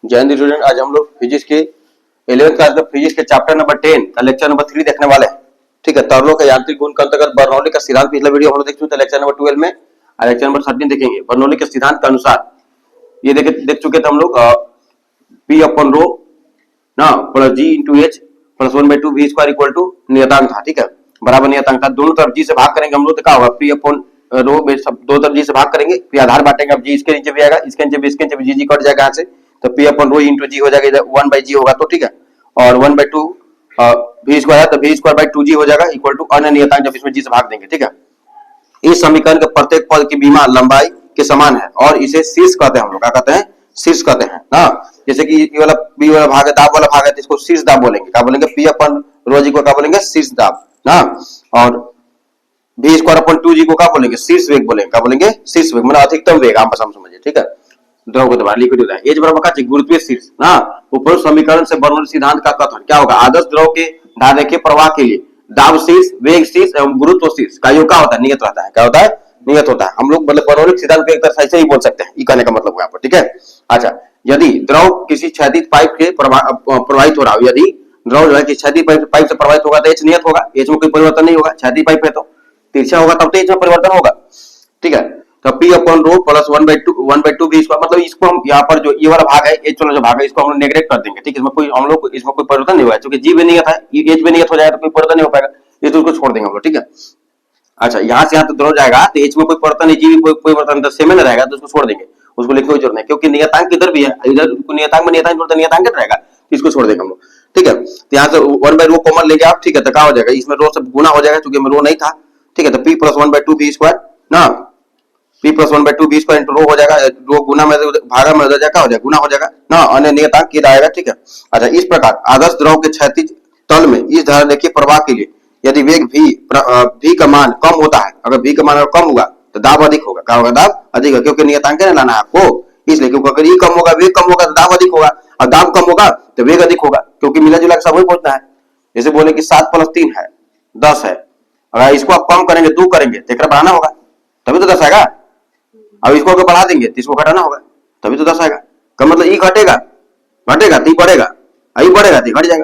जय हिंद स्टूडेंट, आज हम लोग फिजिक्स के 11th क्लास का फिजिक्स के चैप्टर नंबर 10 का लेक्चर नंबर 3 देखने वाले हैं। ठीक है, तरलों का यांत्रिक गुण के अंतर्गत बर्नौली का सिद्धांत पिछला वीडियो हम लोग देख चुके थे लेक्चर नंबर 12 में, और लेक्चर नंबर 13 देखेंगे। बर्नौली के सिद्धांत के अनुसार ये देख चुके थे हम लोग P अपन रो ना plus G into H plus 1/2 V square equal to नियतांक था। ठीक है, बराबर नियतांक था। दोनों तरफ G से भाग करेंगे हम लोग तो क्या होगा, P अपन रो में सब दो तरफ G से भाग करेंगे, फिर आधार बांटेंगे। अब G इसके नीचे भी आएगा, इसके नीचे भी, इसके नीचे भी, G कट जाएगा यहाँ से, तो P upon rho into G हो जाएगा, इधर 1/G होगा। तो ठीक है, और 1/2 V स्क्वायर है तो V स्क्वायर बाई 2G हो जाएगा इक्वल टू अन्य नियतांक जब इसमें G से भाग देंगे। ठीक है, इस समीकरण के प्रत्येक पद की बीमा लंबाई के समान है और इसे शीर्ष कहते हैं। हम लोग क्या कहते हैं, शीर्ष कहते हैं ना। जैसे कि ये वाला बी वाला भाग है, दाब वाला भाग है, तो इसको शीर्ष दाब बोलेंगे। क्या बोलेंगे, P अपन रो जी को क्या बोलेंगे, शीर्ष दाब ना। और V स्क्वायर अपन 2G को क्या बोलेंगे, शीर्ष वेग बोलेंगे। क्या बोलेंगे, शीर्ष वेग, मतलब अधिकतम वेग। आप बस हम समझिए। ठीक है, द्रव को दबाना, लिक्विड होता है, एच बराबर का गुरुत्वीय शीर्ष ना। उपरोक्त समीकरण से बर्नौली सिद्धांत का कथन क्या होगा, आदर्श द्रव के धारेखीय प्रवाह के लिए दाब शीर्ष, वेग शीर्ष एवं गुरुत्व शीर्ष का योग क्या होता है, नियत रहता है। क्या होता है, नियत होता है। हम लोग मतलब बर्नौली सिद्धांत को एक तरह से ऐसे ही बोल सकते हैं, ये कहने का मतलब यहाँ पर। ठीक है, अच्छा, यदि द्रव किसी क्षैतिज पाइप के प्रवाहित हो रहा हो, यदि द्रव जो है कि क्षैतिज पाइप से प्रवाहित होगा तो एच नियत होगा, एच में कोई परिवर्तन नहीं होगा। क्षैतिज पाइप है तो तिरछा होगा तब तो एच में परिवर्तन होगा। ठीक है, तो P अपन रो प्लस 1/2 V स्क्वायर, मतलब इसको हम यहाँ पर जो ये वाला भाग है, एच वाला जो भाग है, इसको हम लोग नेग्लेक्ट कर देंगे। ठीक है, इसमें कोई हम लोग इसमें कोई परिवर्तन नहीं होगा, क्योंकि G भी नियत है, एच भी नियत हो जाएगा तो कोई परिवर्तन नहीं हो पाएगा, ये तो उसको छोड़ देंगे हम लोग। ठीक है, अच्छा, यहाँ से यहाँ तो द्रव जाएगा तो एच में कोई परिवर्तन नहीं, जी भी कोई परिवर्तन तो सेम रहेगा, तो उसको छोड़ देंगे, उसको लिखने की जरूरत नहीं, क्योंकि नियतांक इधर भी है, इधर नियतांक में नियतांक रहेगा, इसको छोड़ देंगे हम लोग। ठीक है, तो यहाँ से 1/रो कॉमन लेंगे आप। ठीक है, तो क्या हो जाएगा, इसमें रो से गुना हो जाएगा, क्योंकि रो नहीं था। ठीक है, तो P प्लस 1/2 V स्क्वायर ना, P plus 1/2 V square into rho हो जाएगा, रो गुना में भागा में हो जाएगा, गुना हो जाएगा ना, अन्य नियतांक की आएगा। ठीक है, अच्छा, इस प्रकार आदर्श द्रव के क्षैतिज तल में इस धारा देखिए प्रवाह के लिए यदि वेग V का मान कम होता है, अगर V का मान कम होगा तो दाब अधिक होगा। क्या होगा, दाब अधिक होगा, क्योंकि नियतांक है लाना है आपको, इसलिए। क्योंकि अगर ये कम होगा, वेग कम होगा तो दाब अधिक होगा, और दाब कम होगा तो वेग अधिक होगा, क्योंकि मिला जुला सब वही पहुंचना है। जैसे बोले कि 7 + 3 है 10 है, अगर इसको आप कम करेंगे 2 करेंगे तो बढ़ाना होगा, तभी तो 10 आएगा। अब इसको अगर बढ़ा देंगे तो इसको घटाना होगा, तभी तो 10 आएगा। का मतलब ये घटेगा तो बढ़ेगा, आई बढ़ेगा तो घट जाएगा,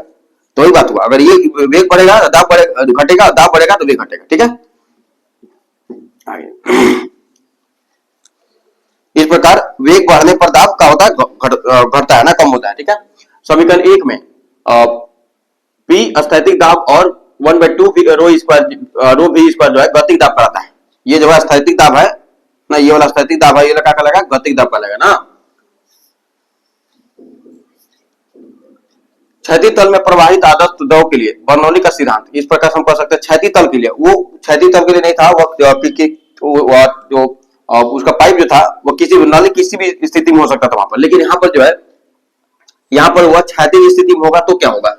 तो वही बात हुआ। अगर ये वेग बढ़ेगा तो दाब बढ़ेगा, घटेगा, दाब बढ़ेगा तो वेग घटेगा। ठीक है, आगे इस प्रकार वेग बढ़ने पर दाब का होता है, घटता है ना, कम होता है। ठीक है, समीकरण 1 में P स्थैतिक दाब और 1/2 रो V स्क्वायर जो है गतिक दाब कराता है। ये जो है स्थैतिक दाब है ना, ये वाला स्थैतिक दाब है, ये क्या कहलाएगा, गतिक दाब कहलाएगा ना। क्षैतिज तल में प्रवाहित आदर्श द्रव के लिए बर्नौली का सिद्धांत इस प्रकार हम कर सकते हैं। क्षैतिज तल के लिए, वो क्षैतिज तल के लिए नहीं था, वो उसका पाइप जो था वो किसी भी नली किसी भी स्थिति में हो सकता था वहां पर, लेकिन यहाँ पर जो है, यहाँ पर वह क्षैतिज स्थिति में होगा तो क्या होगा,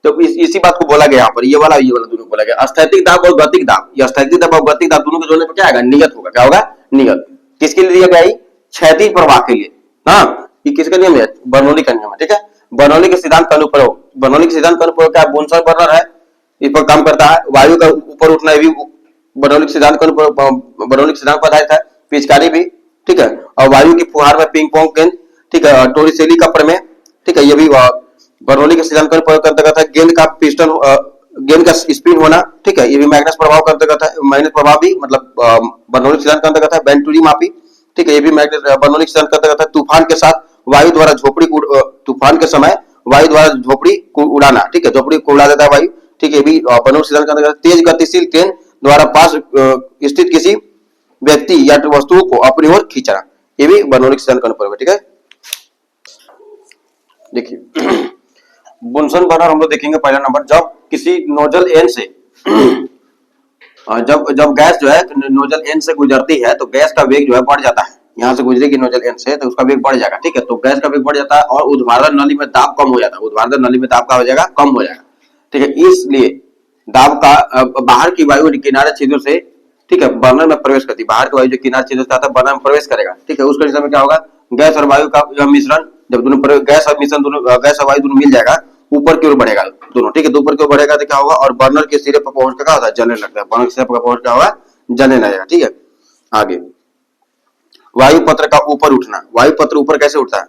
तो इसी बात को बोला गया यहाँ पर, ये वाला दोनों बोला गया, स्थैतिक दाब और गतिक दाब। या स्थैतिक दाब और गतिक दाब दोनों के जोड़ने पर क्या आएगा, नियत होगा। क्या होगा, नियत। किसके लिए दिया गया, क्षैतिज प्रवाह के लिए। हाँ, ये किसका नियम है, बर्नौली का नियम है। ठीक है, बर्नौली के सिद्धांत का अनुप्रयोग, बर्नौली के सिद्धांत का अनुप्रयोग क्या, बुनसन बर्नर है, इस पर काम करता है। वायु का ऊपर उठना भी बर्नौली के सिद्धांत का बर्नौली के सिद्धांत पर आधारित है। पिचकारी भी, ठीक है, और वायु की फुहार में पिंग पोंग गेंद, ठीक है, टोरिसेली का प्रमेय, ठीक है, ये भी बर्नौली के सिद्धांत का प्रयोग करते है। गेंद का पिस्टन, गेंद का स्पिन होना, ठीक है, ये भी मैग्नेस प्रभाव का अंतर्गत है। मैग्नेस प्रभाव भी मतलब बर्नौली के सिद्धांत का अंतर्गत है। बेंटुरी मापी, ठीक है, ये भी बर्नौली के सिद्धांत का अंतर्गत है। तूफान के साथ वायु द्वारा झोपड़ी, तूफान के समय वायु द्वारा झोपड़ी को उड़ाना, ठीक है, झोपड़ी को उड़ा देता है वायु, ठीक है, ये भी बर्नौली सिद्धांत का अंतर्गत। तेज गतिशील ट्रेन द्वारा पास स्थित किसी व्यक्ति या वस्तुओं को अपनी ओर खींचना, ये भी बर्नौली के सिद्धांत का अनुप्रयोग है। ठीक है, देखिए बुनसन बर्नर हम लोग देखेंगे। पहला नंबर, जब किसी नोजल एंड से जब गैस जो है नोजल एंड से गुजरती है तो गैस का वेग जो है बढ़ जाता है। यहाँ से गुजरेगी नोजल एंड से तो उसका वेग बढ़ जाएगा। ठीक है, तो गैस का वेग बढ़ जाता है और ऊर्ध्वाधर नली में दाब कम हो जाता है। ऊर्ध्वाधर नली में दाब का हो जाएगा, कम हो जाएगा। ठीक है, इसलिए दाब का बाहर की वायु किनारे छिद्र से, ठीक है, बर्नर में प्रवेश करती है। बाहर की वायु जो किनारे छिद्र से आता है बर्नर में प्रवेश करेगा। ठीक है, उस कंडीशन में क्या होगा, गैस और वायु का मिश्रण, जब दोनों गैस और मिश्रण दोनों गैस और वायु दोनों मिल जाएगा, ऊपर की ओर बढ़ेगा दोनों। ठीक है, ऊपर की ओर बढ़ेगा तो क्या होगा, और बर्नर के सिरे पर पहुंच कर क्या होता है, जलने लगता है। बर्नर के सिरे पर पहुंच क्या होगा, जलने लगेगा। ठीक है, आगे वायु पत्र का ऊपर उठना। वायु पत्र ऊपर कैसे उठता है,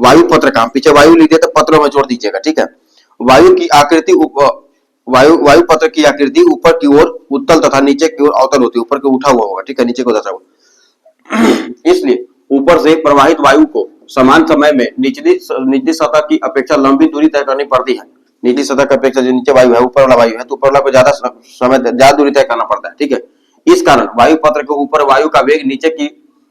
वायु पत्र का, पीछे वायु लीजिए तो पत्रों में जोड़ दीजिएगा, ठीक है। वायु की आकृति वायु पत्र की आकृति ऊपर की ओर उत्तल तथा नीचे की ओर अवतल होती है, ऊपर के उठा हुआ होगा, ठीक है, नीचे को दशा हुआ। इसलिए ऊपर से प्रवाहित वायु को समान समय में निचली सतह की अपेक्षा लंबी दूरी तय करनी पड़ती है। निचली सतह की अपेक्षा जो नीचे वायु है, ऊपर वाला वायु है, तो ऊपर वाला को ज्यादा दूरी तय करना पड़ता है, ठीक है। इस कारण वायु पत्र के ऊपर वायु का वेग नीचे की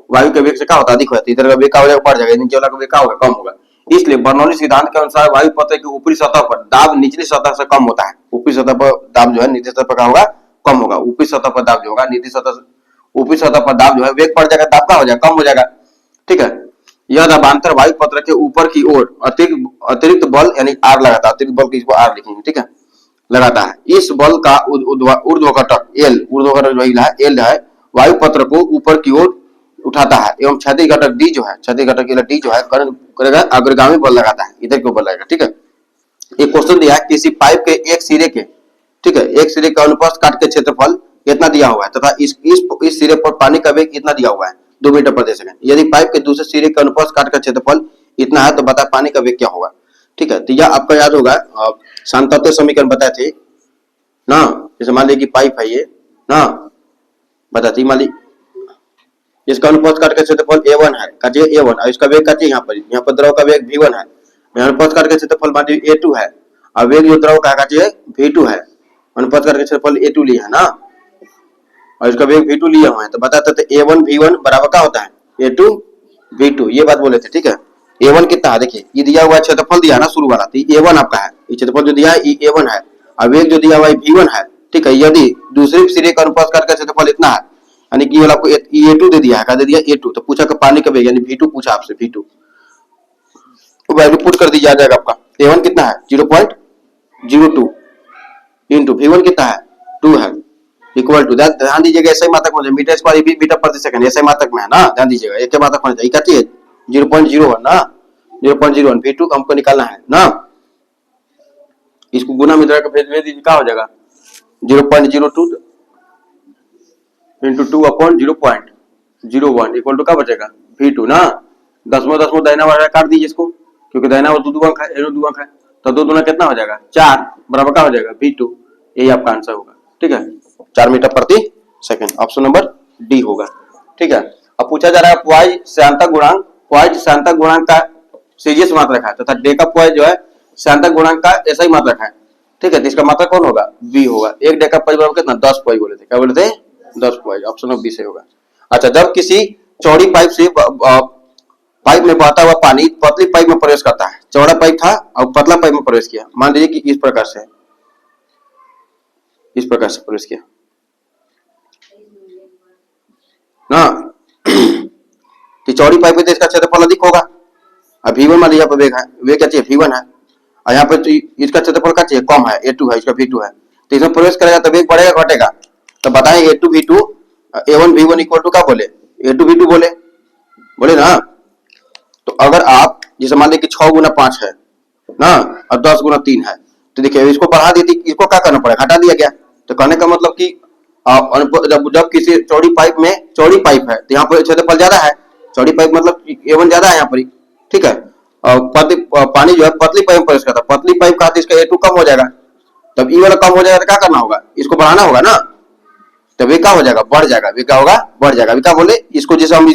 वायु के वेग से क्या होता है, अधिक होता है। इधर का वेग का हो जाएगा, बढ़ जाएगा, नीचे वाला का वेग क्या होगा, कम होगा। इसलिए बर्नौली सिद्धांत के अनुसार वायु पत्र की ऊपरी सतह पर दाब निचली सतह से कम होता है। ऊपरी सतह पर दाब जो है निचली सतह पर क्या होगा, कम होगा। ऊपरी सतह पर दाब जो होगा निचली सतह, ऊपरी सतह पर दाब जो है वेग बढ़ जाएगा, दाब का हो जाएगा, कम हो जाएगा, ठीक है। यह दाबांतर वायु पत्र के ऊपर की ओर अतिरिक्त बल यानी आर लगाता है, अतिरिक्त बल की इसको आर लिखेंगे, ठीक है, लगाता है। इस बल का ऊर्ध्व घटक एल, ऊर्ध्व घटक एल है, वायु पत्र को ऊपर की ओर उठाता है, एवं क्षैतिज घटक डी जो है, क्षैतिज घटक डी जो है करेगा अग्रगामी बल लगाता है, इधर के ऊपर लगेगा, ठीक है। एक क्वेश्चन दिया है, किसी पाइप के एक सिरे के, ठीक है, एक सिरे का अनुप्रस्थ काट के क्षेत्रफल इतना दिया हुआ है तथा इस सिरे पर पानी का वेग इतना दिया हुआ है 2 मीटर प्रति सेकंड। यदि पाइप के दूसरे सिरे का अनुप्रस्थ काट का क्षेत्रफल इतना है तो बता पानी का वेग क्या होगा, ठीक है। तो यह आपका याद होगा, सांतत्य समीकरण बताए थे ना। जैसे मान लीजिए कि पाइप है ये ना, बताती मान लीजिए इसका अनुप्रस्थ काट का क्षेत्रफल a1 है, काटिए a1, और इसका वेग काटिए यहाँ पर द्रव का वेग v1 है, यहाँ अनुप्रस्थ काट का क्षेत्रफल मान लीजिए a2 है, और वेग जो द्रव का काटिए v2 है, अनुप्रस्थ काट का क्षेत्रफल a2 लिया है ना, और इसका वेग v2 लिया हुआ है, तो बताते थे a1 v1 बराबर क्या होता है a2 v2, ये बात बोले थे, ठीक है। a1 कितना है, देखिए ये दिया हुआ क्षेत्रफल दिया ना शुरू वाला, तो a1 आपका है, ये क्षेत्रफल जो दिया है ये a1 है, और वेग जो दिया हुआ है v1 है, ठीक है। यदि दूसरे सिरे का अनुप्रस्थ काट का क्षेत्रफल इतना है, यानी कि वाला आपको a2 दे दिया है, क्या दे दिया a2, तो पूछा कि पानी का वेग यानी v2 पूछा आपसे, v2 वैल्यू पुट कर दीजिए, आ जाएगा आपका a1 कितना है 0.02 इंटू v1 कितना है 2 है, इक्वल टू, ध्यान दीजिएगा ऐसे ही मात्रक में मीटर स्क्वायर मीटर प्रति सेकंड ऐसे मात्रक में है ना, ध्यान दीजिएगा एक मात्रक होना चाहिए, क्या चाहिए 0.01 ना, 0.01 v2 हमको निकालना है ना, इसको गुना में क्या हो जाएगा 0.02 इंटू 2 अपॉन 0.01 इक्वल टू क्या बचेगा v2 ना, दसवां दाहिना वाला काट दीजिए इसको, क्योंकि दाहिना वाला 2 अंक है, 2 अंक है, तो 2 दूना कितना हो जाएगा 4 बराबर क्या हो जाएगा v2, यही आपका आंसर होगा, ठीक है, 4 मीटर प्रति सेकंड, ऑप्शन नंबर डी होगा, ठीक है। अब पूछा जा रहा है पॉइज श्यानता गुणांक का सीजीएस मात्रक है तथा डेका पॉइज जो है श्यानता गुणांक का ऐसा ही मात्रक है, ठीक है, तो इसका मात्रक कौन होगा बी होगा। एक डेका पॉइज बराबर कितना 10 पॉइज बोले थे, क्या बोले थे 10 पॉइज, ऑप्शन ऑफ बी से होगा। अच्छा, जब किसी चौड़ी पाइप में बहता हुआ पानी पतली पाइप में प्रवेश करता है, चौड़ा पाइप था और पतला पाइप में प्रवेश किया, मान लीजिए कि इस प्रकार से प्रवेश किया ना, कि चौड़ी पाइप में तो इसका क्षेत्रफल अधिक होगा, अब v1 मान लीजिए वेग है, वेग क्या चाहिए v1 है, और यहाँ पे तो इसका क्षेत्रफल क्या चाहिए कम है a2 है, इसका v2 है, तो इसमें प्रवेश करेगा तो वेग बढ़ेगा घटेगा, तो बताएं a2 v2 a1 v1 equal to क्या बोले a2 v2 बोले ना। तो अगर आप जैसे मान लीजिए कि 6 गुना 5 है ना और 10 गुना 3 है, तो देखिए इसको बढ़ा देती, इसको क्या करना पड़ेगा घटा दिया गया, तो कहने का मतलब कि जब किसी चौड़ी पाइप है तो यहाँ पर क्षेत्रफल ज्यादा है, चौड़ी पाइप मतलब a1 ज्यादा है यहाँ पर, ठीक है, पानी जो है पतली पाइप में प्रवेश करता है, पतली पाइप का इसका a2 कम हो जाएगा, तब ई वाला कम हो जाएगा तो क्या करना होगा इसको बढ़ाना होगा ना, तो वे क्या हो जाएगा बढ़ जाएगा, वे क्या होगा बढ़ जाएगा, वे क्या बोले इसको जैसे हम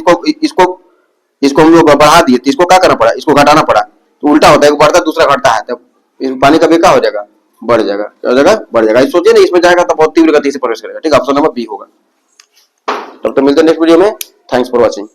इसको हम लोग बढ़ा दिए तो इसको क्या करना पड़ा इसको घटाना पड़ा, तो उल्टा होता है, एक बढ़ता दूसरा घटता है, तब पानी का वे क्या हो जाएगा बढ़ जाएगा, क्या हो जाएगा बढ़ जाएगा। सोचिए ना इसमें जाएगा तो बहुत तीव्र गति से प्रवेश करेगा, ठीक है, ऑप्शन नंबर बी होगा। तब तो मिलते हैं नेक्स्ट वीडियो में, थैंक्स फॉर वॉचिंग।